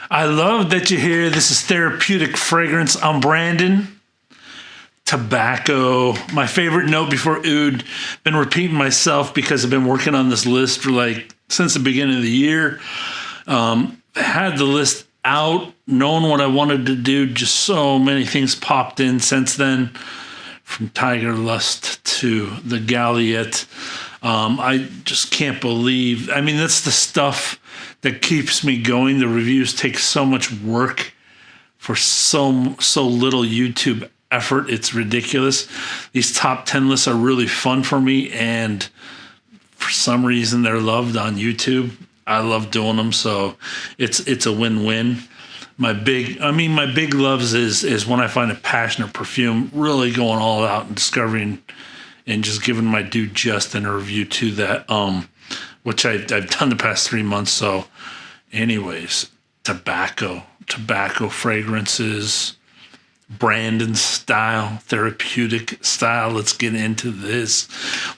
I love that you're here. This is Therapeutic Fragrance. I'm Brandon. Tobacco. My favorite note before Oud. Been repeating myself because I've been working on this list for since the beginning of the year. Had the list out, knowing what I wanted to do. Just so many things popped in since then. From Tiger Lust to the Galliette. I just can't believe. I mean, that's the stuff that keeps me going. The reviews take so much work for so little YouTube effort. It's ridiculous. These top 10 lists are really fun for me, and for some reason they're loved on YouTube. I love doing them, so it's a win-win. My big loves is when I find a passionate perfume, really going all out and discovering and just giving my due just in a review to that, which I've done the past 3 months. So anyways, tobacco fragrances, Brandon style, therapeutic style. Let's get into this.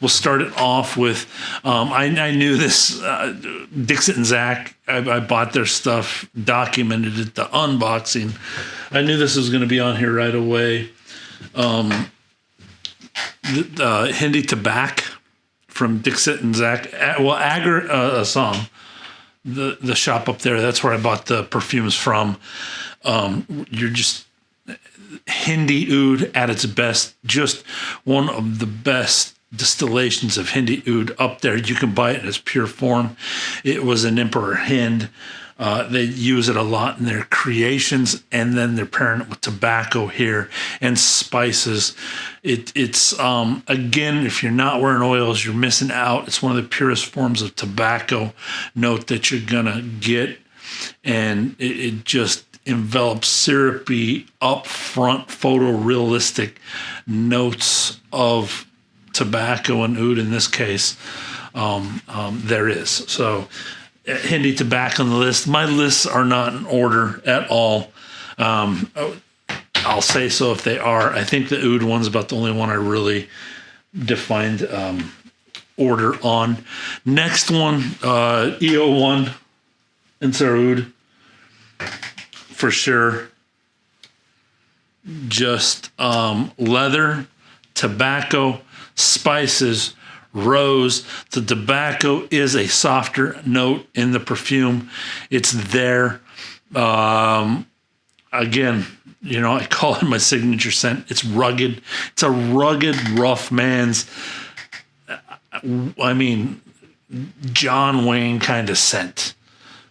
We'll start it off with, I knew this, Dixit and Zach, I bought their stuff, documented it, the unboxing. I knew this was going to be on here right away. The Hindi Tabac from Dixit and Zach. Agar, Assam, the shop up there. That's where I bought the perfumes from. You're just Hindi Oud at its best. Just one of the best distillations of Hindi Oud up there. You can buy it in its pure form. It was an Emperor Hind. They use it a lot in their creations, and then they're pairing it with tobacco here and spices. It's again, if you're not wearing oils, you're missing out. It's one of the purest forms of tobacco note that you're gonna get, and it just envelops syrupy, upfront, photorealistic notes of tobacco and oud in this case. There is so. Hindi Tabac on the list. My lists are not in order at all. I'll say so if they are. I think the Oud one's about the only one I really defined order on. Next one, EO1, Ensar Oud, for sure. Just leather, tobacco, spices, rose. The tobacco is a softer note in the perfume. It's there. Again, I call it my signature scent. It's rugged. It's a rugged, rough man's, John Wayne kind of scent.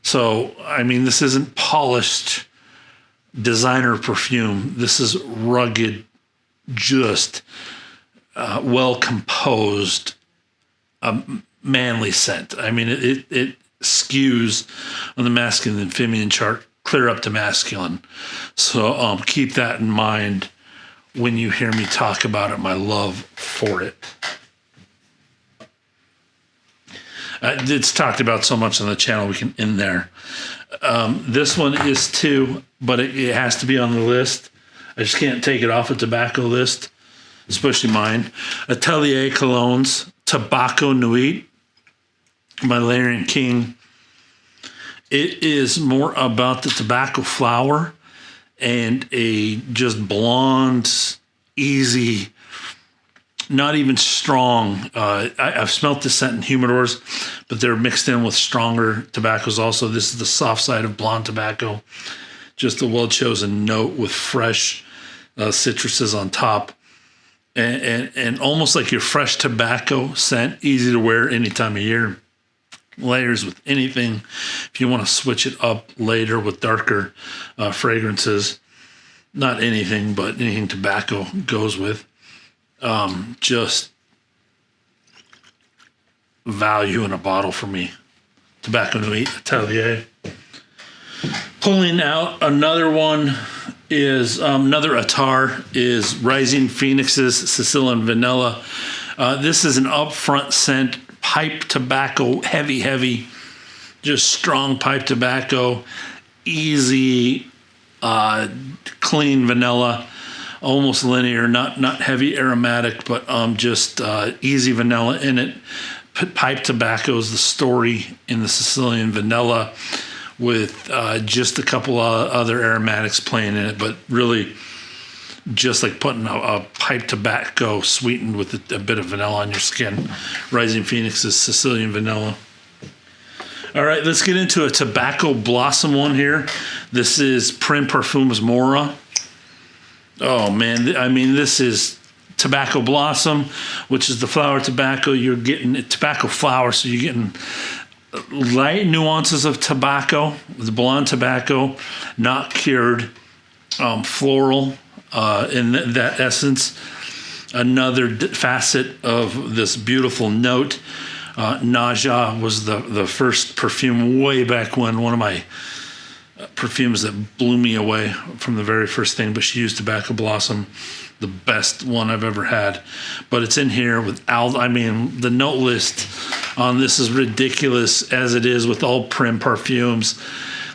So, this isn't polished designer perfume. This is rugged, just well composed, manly scent. It skews on the masculine and feminine chart clear up to masculine. So keep that in mind when you hear me talk about it, my love for it. It's talked about so much on the channel, we can end there. This one is too, but it has to be on the list. I just can't take it off a tobacco list, especially mine. Atelier Colognes, Tobacco Nuit, my Layering King. It is more about the tobacco flower and a just blonde, easy, not even strong. I've smelt this scent in humidors, but they're mixed in with stronger tobaccos also. This is the soft side of blonde tobacco. Just a well-chosen note with fresh citruses on top. And almost like your fresh tobacco scent, easy to wear any time of year. Layers with anything. If you want to switch it up later with darker fragrances, not anything, but anything tobacco goes with. Just value in a bottle for me. Tobacco Nuit, Atelier. Pulling out another one is another Attar is Rising Phoenixes Sicilian Vanilla. This is an upfront scent, pipe tobacco, heavy, just strong pipe tobacco, easy, clean vanilla, almost linear, not heavy aromatic, but just easy vanilla in it. Pipe tobacco is the story in the Sicilian vanilla. with just a couple of other aromatics playing in it, but really just like putting a pipe tobacco sweetened with a bit of vanilla on your skin. Rising Phoenix is Sicilian vanilla. All right, let's get into a tobacco blossom one here. This is Perfumes Mora. Oh man, I mean, this is tobacco blossom, which is the flower tobacco. You're getting tobacco flower, so you're getting light nuances of tobacco, the blonde tobacco, not cured, floral in that essence. Another facet of this beautiful note. Naja was the first perfume way back when, one of my perfumes that blew me away from the very first thing, but she used tobacco blossom, the best one I've ever had. But it's in here with I mean, the note list on this is ridiculous as it is with all Prim perfumes.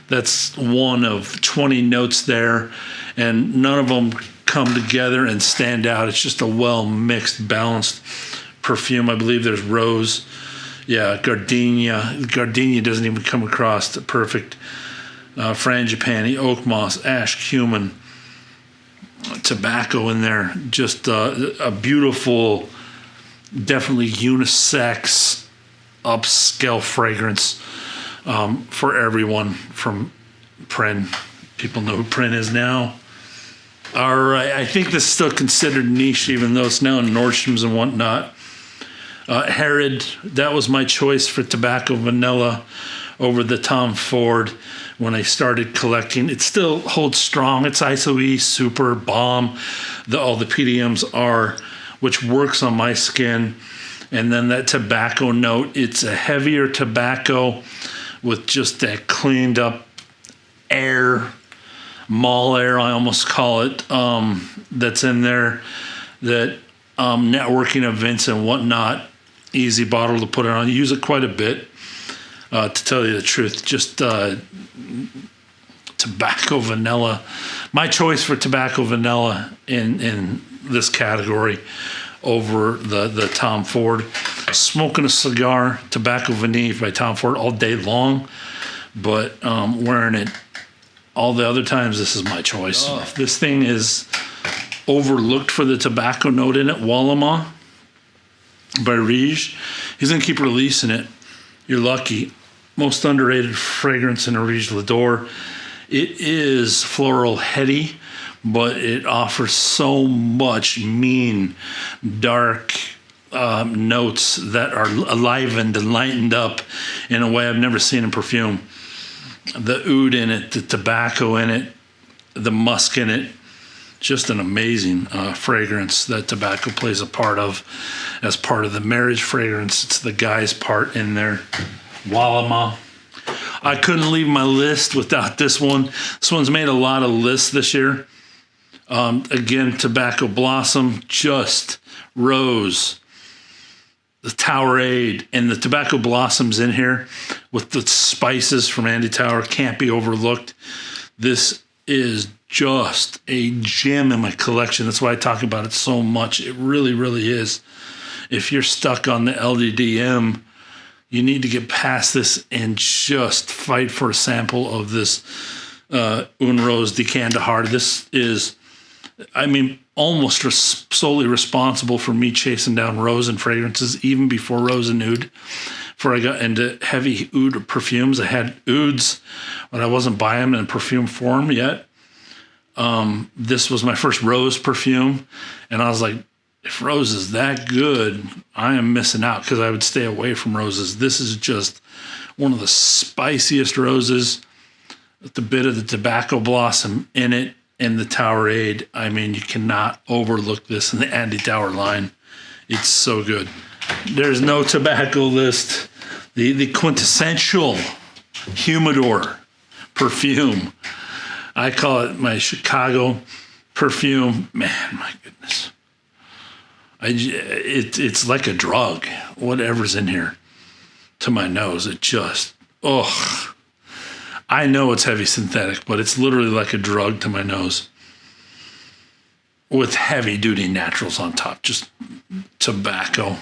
That's one of 20 notes there, and none of them come together and stand out. It's just a well mixed, balanced perfume. I believe there's rose. Yeah, gardenia. Gardenia doesn't even come across the perfect. Frangipani, oak moss, ash, cumin, tobacco in there. Just a beautiful, definitely unisex, upscale fragrance for everyone from Prin. People know who Prin is now. All right, I think this is still considered niche, even though it's now in Nordstrom's and whatnot. Herod, that was my choice for tobacco vanilla over the Tom Ford when I started collecting. It still holds strong. It's ISO-E, super, bomb. All the PDMs are, which works on my skin. And then that tobacco note, it's a heavier tobacco with just that cleaned up air, mall air, I almost call it, that's in there. That networking events and whatnot, easy bottle to put it on. Use it quite a bit. To tell you the truth, just tobacco vanilla. My choice for tobacco vanilla in this category over the Tom Ford. Smoking a cigar, tobacco vanille by Tom Ford all day long, but wearing it all the other times, this is my choice. Oh. This thing is overlooked for the tobacco note in it. Walimah by Areej. He's going to keep releasing it. You're lucky. Most underrated fragrance in Areej Dore. It is floral heady, but it offers so much mean, dark notes that are enlivened and lightened up in a way I've never seen in perfume. The oud in it, the tobacco in it, the musk in it. Just an amazing fragrance that tobacco plays a part of as part of the marriage fragrance. It's the guy's part in there. Walimah. I couldn't leave my list without this one. This one's made a lot of lists this year. Again, tobacco blossom, just rose, the Towerade, and the tobacco blossoms in here with the spices from Andy Tower can't be overlooked. This is just a gem in my collection. That's why I talk about it so much. It really, really is. If you're stuck on the LDDM, you need to get past this and just fight for a sample of this Un Rose de Kandahar. This is, I mean, almost solely responsible for me chasing down rose and fragrances even before rose and oud. Before I got into heavy oud perfumes, I had ouds, but I wasn't buying them in perfume form yet. This was my first rose perfume, and I was like, if rose is that good, I am missing out, because I would stay away from roses. This is just one of the spiciest roses with a bit of the tobacco blossom in it and the Towerade. I mean, you cannot overlook this in the Andy Tower line. It's so good. There's no tobacco list. The quintessential Humidor perfume. I call it my Chicago perfume. Man, my goodness. It's like a drug, whatever's in here, to my nose. It just, I know it's heavy synthetic, but it's literally like a drug to my nose. With heavy duty naturals on top, just tobacco,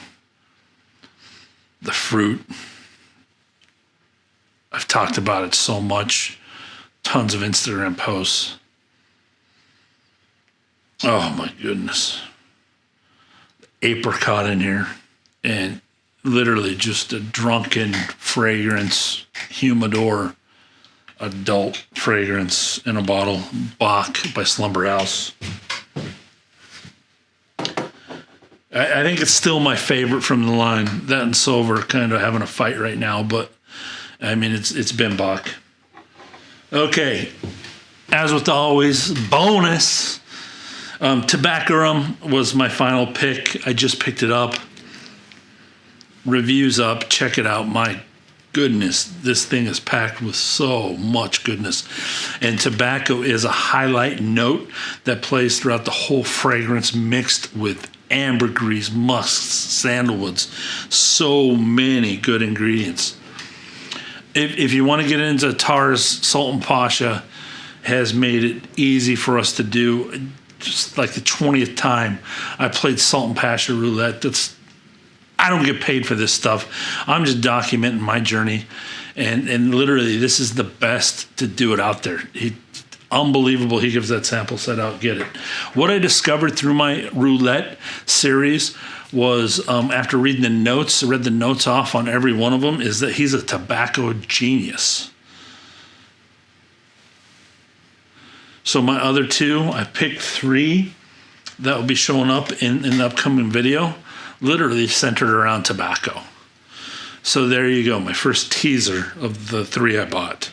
the fruit. I've talked about it so much. Tons of Instagram posts. Oh my goodness. Apricot in here. And literally just a drunken fragrance, Humidor, adult fragrance in a bottle. Baque by Slumberhouse. I think it's still my favorite from the line. That and Silver kind of having a fight right now, but I mean, it's been Baque. Okay, as with always, bonus. Tabacurrum was my final pick. I just picked it up. Reviews up. Check it out. My goodness, this thing is packed with so much goodness. And tobacco is a highlight note that plays throughout the whole fragrance, mixed with ambergris, musks, sandalwoods. So many good ingredients. If you want to get into Attar's Sultan Pasha, has made it easy for us to do. Just like the 20th time I played Sultan Pasha roulette. I don't get paid for this stuff. I'm just documenting my journey, and literally this is the best to do it out there. Unbelievable. He gives that sample set out. Get it. What I discovered through my roulette series was, after reading the notes, I read the notes off on every one of them, is that he's a tobacco genius. So my other two, I picked three that will be showing up in the upcoming video, literally centered around tobacco. So there you go, my first teaser of the three I bought.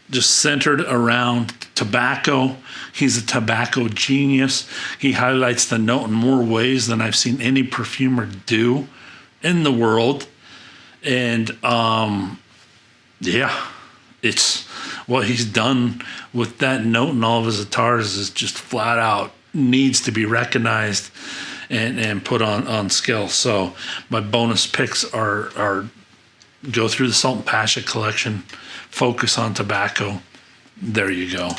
Just centered around tobacco. He's a tobacco genius. He highlights the note in more ways than I've seen any perfumer do in the world. And yeah, it's what he's done with that note in all of his Attars is just flat out needs to be recognized and put on scale. So my bonus picks are go through the Sultan Pasha collection, focus on tobacco. There you go.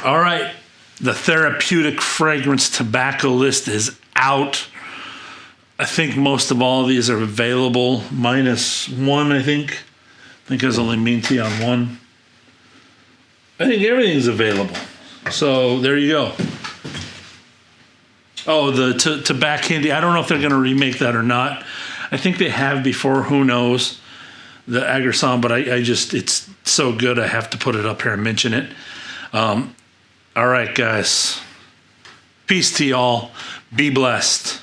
All right, the Therapeutic fragrance tobacco list is out. I think most of all of these are available, minus one, I think. I think there's only minty on one. I think everything's available. So there you go. Oh, the Tabac Hindi. I don't know if they're going to remake that or not. I think they have before. Who knows? The Agar song, but I just, it's so good. I have to put it up here and mention it. All right, guys. Peace to y'all. Be blessed.